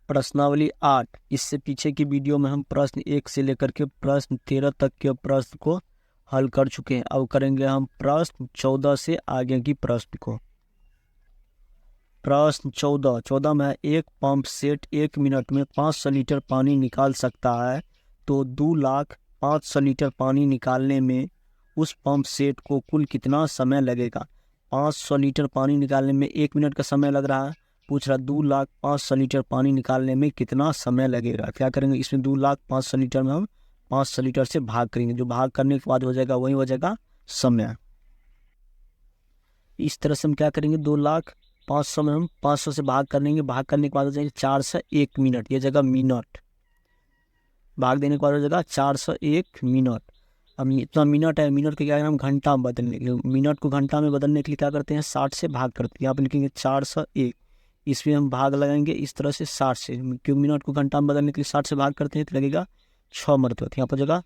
प्रश्नावली 8। इससे पीछे की वीडियो में हम प्रश्न 1 से लेकर के प्रश्न 13 तक के प्रश्न को हल कर चुके हैं। अब करेंगे हम प्रश्न 14 से आगे की प्रश्न को। प्रश्न 14 में एक पंप सेट 1 मिनट में 500 लीटर पानी निकाल सकता है, तो 2,05,000 लीटर पानी निकालने में उस पंप सेट को कुल कितना समय लगेगा। 500 लीटर पानी निकालने में 1 मिनट का समय लग रहा है। पूछ रहा 2,05,000 लीटर पानी निकालने में कितना समय लगेगा। क्या करेंगे, इसमें 2,05,000 लीटर में हम 500 लीटर से भाग करेंगे। जो भाग करने के बाद हो जाएगा वही हो जाएगा समय। इस तरह से हम क्या करेंगे, 2,05,000 में हम 500 से भाग कर लेंगे। भाग करने के बाद हो जाएगा 401 मिनट, ये जगह मिनट। भाग देने के बाद हो जाएगा 401 मिनट। अब इतना मिनट है, मिनट के क्या हम घंटा में बदलने के लिए, मिनट को घंटा में बदलने के लिए क्या करते हैं, 60 से भाग करते हैं। यहाँ पर लिखेंगे 401, इसमें हम भाग लगाएंगे इस तरह से 60 से, क्योंकि मिनट को घंटा में बदलने के लिए 60 से भाग करते हैं तो लगेगा 6 मरतबा। यहाँ पर जगह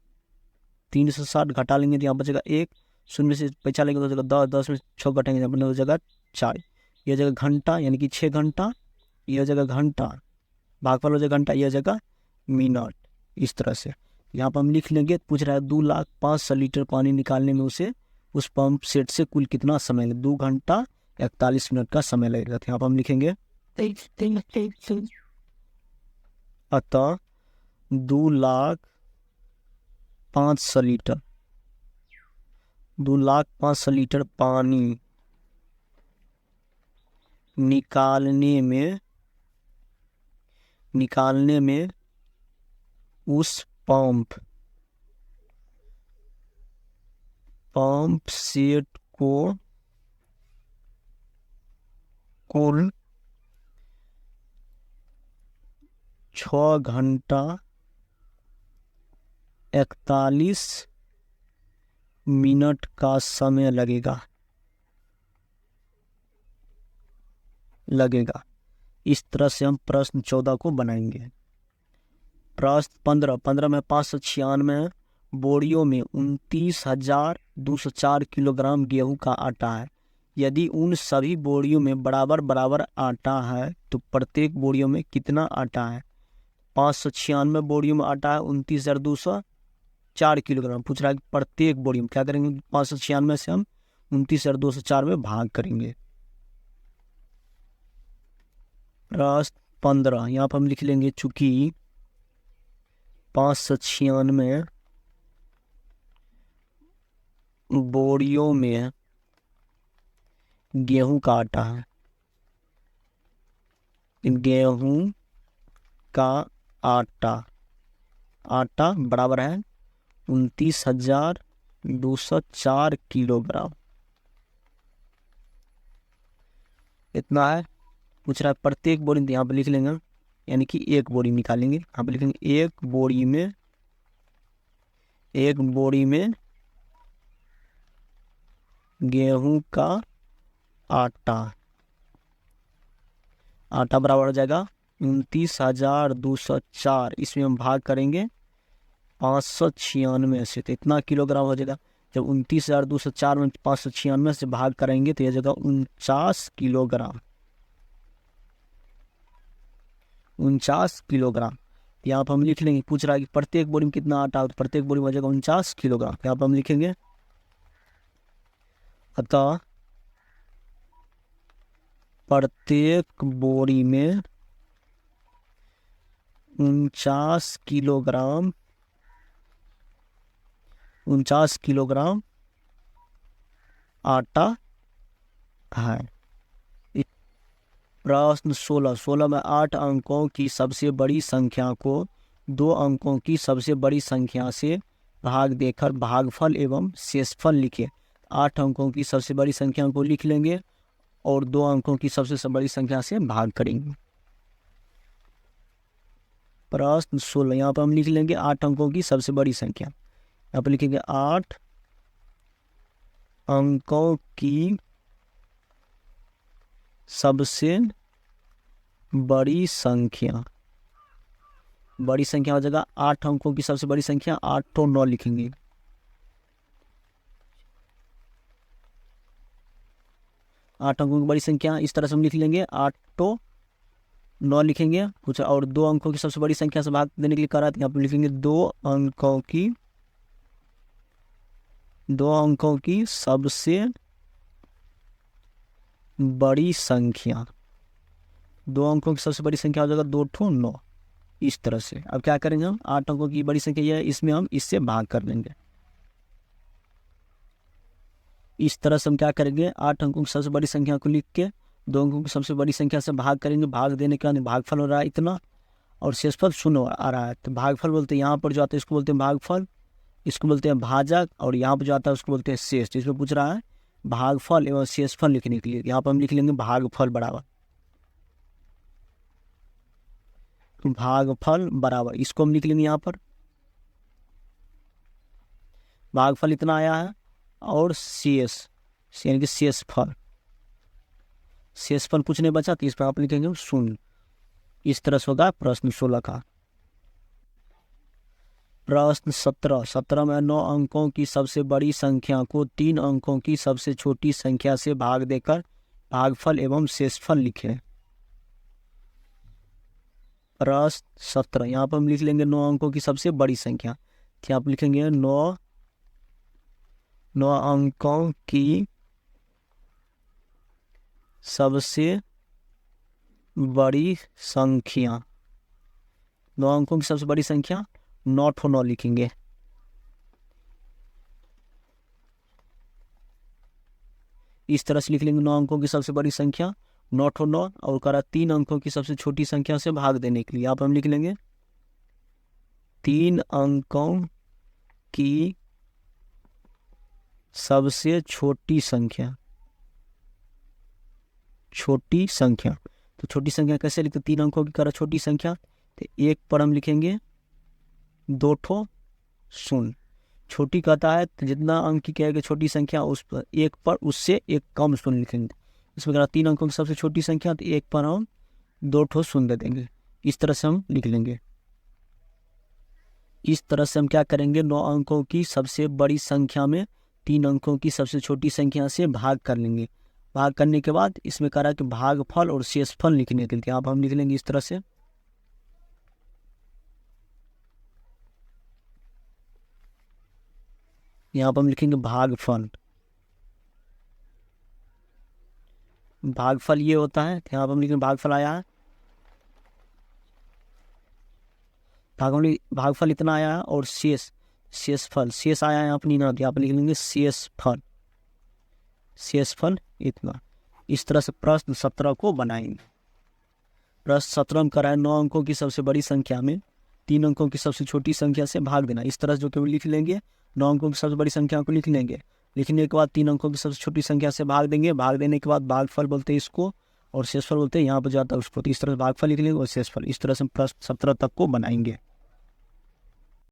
360 घटा लेंगे तो यहाँ पर जगह 1, शून्य से पैसा लेंगे तो जगह 10, 10 में 6 घटेंगे तो जगह 4। यह जगह घंटा यानी कि 6 घंटा, यह जगह घंटा, भागफल हो जाएगा घंटा, यह जगह मिनट। इस तरह से यहाँ पर हम लिख लेंगे। पूछ रहा है 2,05,000 लीटर पानी निकालने में उसे उस पंप सेट से कुल कितना समय लगेगा। 2 घंटा 41 मिनट का समय लगेगा। तो यहाँ पर हम लिखेंगे अतः 2,05,000 लीटर, 2,05,000 लीटर पानी निकालने में उस पंप सेट को कुल 6 घंटा 41 मिनट का समय लगेगा। इस तरह से हम प्रश्न 14 को बनाएंगे। प्रश्न 15 में 596 बोरियों में 29,204 किलोग्राम गेहूं का आटा है। यदि उन सभी बोरियों में बराबर बराबर आटा है तो प्रत्येक बोरियों में कितना आटा है। 596 बोरियों में आटा है 29,204 किलोग्राम। पूछ रहा है कि प्रत्येक बोरी में क्या करेंगे, 596 से हम 29,204 में भाग करेंगे। प्रश्न 15 यहाँ पर हम लिख लेंगे, चूंकि 596 बोरियों में गेहूं का आटा है, गेहूं का आटा बराबर है 29,204 किलोग्राम, इतना है। पूछ रहा है प्रत्येक बोरी, यहाँ पे लिख लेंगे यानी कि एक बोरी निकालेंगे। यहाँ पे लिखेंगे एक बोरी में गेहूं का आटा बराबर हो जाएगा 29,204। इसमें हम भाग करेंगे 596 से, तो इतना किलोग्राम हो जाएगा। जब 29,204 में 596 से भाग करेंगे तो यह जगह 49 किलोग्राम, 49 किलोग्राम। यहाँ पर हम लिख लेंगे। पूछ रहा है कि प्रत्येक बोरी में कितना आटा हो, तो प्रत्येक बोरी में हो जाएगा 49 किलोग्राम। यहाँ पर हम लिखेंगे अतः प्रत्येक बोरी में 49 किलोग्राम आटा है। प्रश्न 16 में 8 अंकों की सबसे बड़ी संख्या को 2 अंकों की सबसे बड़ी संख्या से भाग देकर भागफल एवं शेषफल लिखे। 8 अंकों की सबसे बड़ी संख्या को लिख लेंगे और 2 अंकों की सबसे बड़ी संख्या से भाग करेंगे। प्रश्न 16 यहाँ पर हम लिख लेंगे 8 अंकों की सबसे बड़ी संख्या। यहाँ पर लिखेंगे 8 अंकों की सबसे बड़ी संख्या, बड़ी संख्या हो जाएगा 8 अंकों की सबसे बड़ी संख्या 8 तो 9 लिखेंगे। 8 अंकों की बड़ी संख्या इस तरह से हम लिख लेंगे 8 तो 9 लिखेंगे कुछ, और 2 अंकों की सबसे बड़ी संख्या से भाग देने के लिए करा, तो यहाँ पर लिखेंगे 2 अंकों की सबसे बड़ी संख्या, 2 अंकों की सबसे बड़ी संख्या हो जाएगा 2 ठो 9। इस तरह से अब क्या करेंगे हम, 8 अंकों की बड़ी संख्या यह है, इसमें हम इससे भाग कर लेंगे। इस तरह से हम क्या करेंगे, 8 अंकों की सबसे बड़ी संख्या को लिख के 2 अंकों की सबसे बड़ी संख्या से भाग करेंगे। भाग देने के बाद भागफल हो रहा है इतना और शेषफल 0 आ रहा है, तो भागफल बोलते हैं यहाँ पर जो आता है इसको बोलते हैं भागफल, इसको बोलते हैं भाजक, और यहाँ पर जो आता है उसको बोलते हैं शेष। तो इसमें पूछ रहा है भागफल एवं शेषफल लिखने के लिए, यहाँ पर हम लिख लेंगे भागफल बराबर, तो भागफल बराबर इसको हम लिख लेंगे यहाँ पर, भागफल इतना आया है और शेष यानी कि शेषफल कुछ नहीं बचा, तो इस पर आप लिखेंगे 0। इस तरह से होगा प्रश्न 16 का। प्रश्न 17 में 9 अंकों की सबसे बड़ी संख्या को 3 अंकों की सबसे छोटी संख्या से भाग देकर भागफल एवं शेषफल लिखें। प्रश्न 17 यहाँ पर हम लिख लेंगे 9 अंकों की सबसे बड़ी संख्या, तो यहाँ पर लिखेंगे 9 अंकों की सबसे बड़ी संख्या, 9 अंकों की सबसे बड़ी संख्या 9 ठो 9 लिखेंगे। इस तरह से लिख लेंगे 9 अंकों की सबसे बड़ी संख्या 9 ठो 9 और करा 3 अंकों की सबसे छोटी संख्या से भाग देने के लिए, यहाँ पर हम लिख लेंगे 3 अंकों की सबसे छोटी संख्या। तो छोटी संख्या कैसे लिखते, 3 अंकों की करा छोटी संख्या, तो 1 पर हम लिखेंगे 2 ठो 0। छोटी कहता है तो जितना अंक की कहेगा छोटी संख्या उस पर 1 पर उससे एक कम 0 लिखेंगे। इसमें करा 3 अंकों की सबसे छोटी संख्या, तो 1 पर हम 2 ठो 0 दे देंगे। इस तरह से हम लिख लेंगे। इस तरह से हम क्या करेंगे, 9 अंकों की सबसे बड़ी संख्या में 3 अंकों की सबसे छोटी संख्या से भाग कर लेंगे। भाग करने के बाद इसमें करा कि भागफल और शेषफल लिखने के लिए, यहाँ पर हम लिख लेंगे इस तरह से, यहाँ पर हम लिखेंगे भागफल ये होता है, यहाँ पर हम लिखेंगे भागफल आया है, भागफल इतना आया है और शेषफल आया है अपनी ना, यहाँ पर लिख लेंगे शेषफल इतना। इस तरह से प्रश्न 17 को बनाएंगे। प्रश्न 17 में कराए 9 अंकों की सबसे बड़ी संख्या में 3 अंकों की सबसे छोटी संख्या से भाग देना। इस तरह से जो केवल लिख लेंगे, 9 अंकों की सबसे बड़ी संख्या को लिख लेंगे, लिखने के बाद 3 अंकों की सबसे छोटी संख्या से भाग देंगे। भाग देने के बाद भागफल बोलते हैं इसको और शेषफल बोलते हैं यहाँ पर जाता है उसको। तो इस तरह से भागफल लिख लेंगे और शेषफल। इस तरह से प्रश्न 17 तक को बनाएंगे।